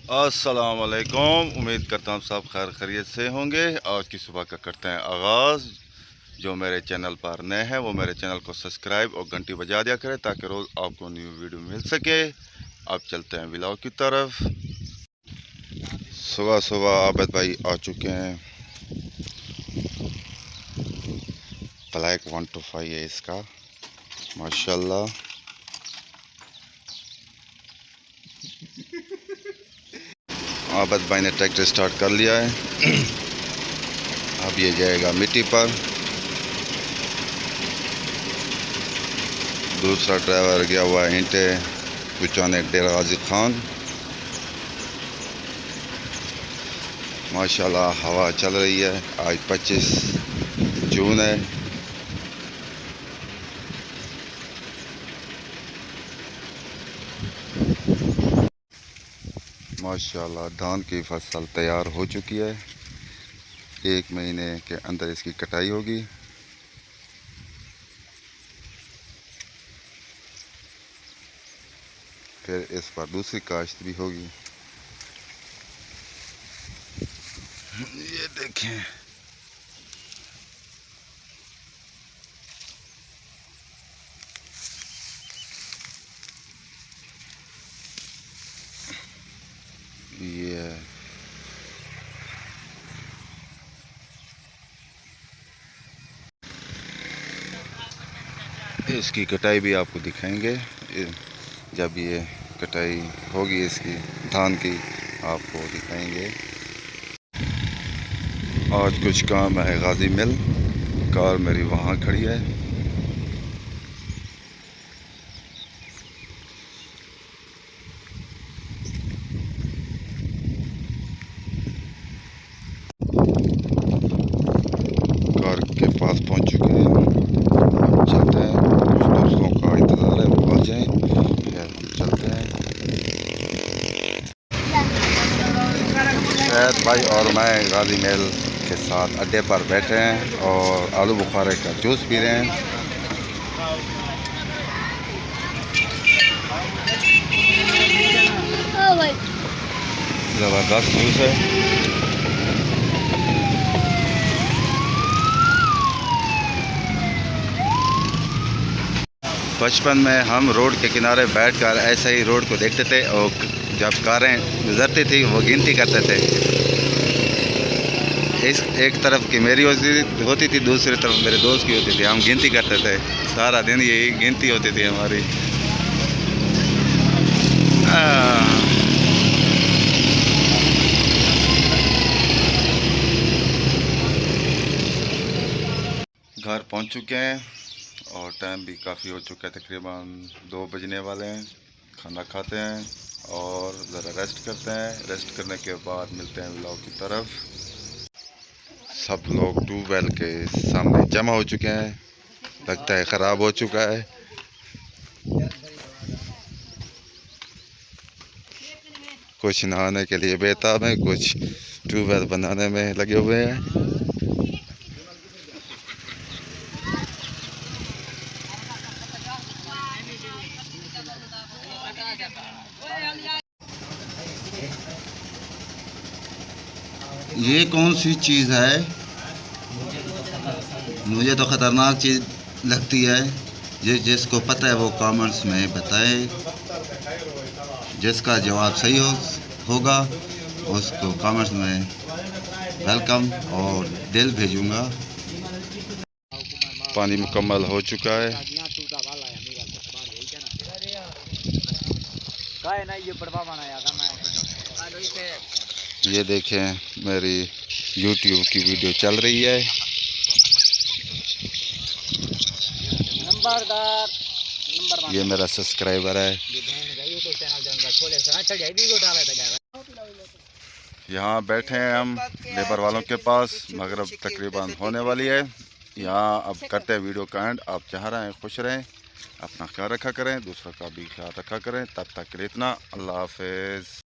अस्सलाम वालेकुम। उम्मीद करता हूँ सब खैर खैरियत से होंगे। आज की सुबह का करते हैं आगाज़। जो मेरे चैनल पर नए हैं वो मेरे चैनल को सब्सक्राइब और घंटी बजा दिया करें ताकि रोज़ आपको न्यू वीडियो मिल सके। अब चलते हैं व्लॉग की तरफ। सुबह सुबह आबिद भाई आ चुके हैं। ब्लैक 125 है इसका, माशाल्लाह। आबिद भाई ने ट्रैक्टर स्टार्ट कर लिया है। अब ये जाएगा मिट्टी पर। दूसरा ड्राइवर गया हुआ है ईंटे पहुँचाने डेरा गाजी खान। माशाल्लाह हवा चल रही है। आज 25 जून है। माशाल्लाह धान की फसल तैयार हो चुकी है। 1 महीने के अंदर इसकी कटाई होगी। फिर इस पर दूसरी काश्त भी होगी। ये देखें, ये इसकी कटाई भी आपको दिखाएंगे। जब ये कटाई होगी इसकी धान की आपको दिखाएंगे। आज कुछ काम है गाजी मिल। कार मेरी वहाँ खड़ी है। कार के पास पहुँच चुके हैं। अब चलते हैं। कुछ दोस्तों का इंतज़ार है, वो आ जाएं फिर चलते हैं। शहद भाई और मैं गाजी मेल के साथ अड्डे पर बैठे हैं और आलू बुखारे का जूस पी रहे हैं। ज़बरदस्त जूस है। बचपन में हम रोड के किनारे बैठकर ऐसे ही रोड को देखते थे और जब कारें गुजरती थी वो गिनती करते थे। इस एक तरफ की मेरी होती थी, दूसरी तरफ मेरे दोस्त की होती थी। हम गिनती करते थे, सारा दिन यही गिनती होती थी हमारी। घर पहुंच चुके हैं और टाइम भी काफ़ी हो चुका है, तकरीबन 2 बजने वाले हैं। खाना खाते हैं और ज़रा रेस्ट करते हैं। रेस्ट करने के बाद मिलते हैं व्लॉग की तरफ। सब लोग ट्यूबवेल के सामने जमा हो चुके हैं। लगता है ख़राब हो चुका है। कुछ नहाने के लिए बेताब हैं, कुछ ट्यूबवेल बनाने में लगे हुए हैं। ये कौन सी चीज़ है? मुझे तो ख़तरनाक चीज़ लगती है। जिसको पता है वो कमेंट्स में बताए। जिसका जवाब सही होगा उसको कमेंट्स में वेलकम और दिल भेजूँगा। पानी मुकम्मल हो चुका है। ये देखें मेरी YouTube की वीडियो चल रही है। ये मेरा सब्सक्राइबर है। यहाँ बैठे हैं हम लेबर वालों के पास। मगरिब तकरीबन होने वाली है। यहाँ अब करते हैं वीडियो का एंड। आप जहाँ रहें खुश रहें, अपना ख्याल रखा करें, दूसरों का भी ख्याल रखा करें। तब तक के लिए इतना, अल्लाह हाफिज़।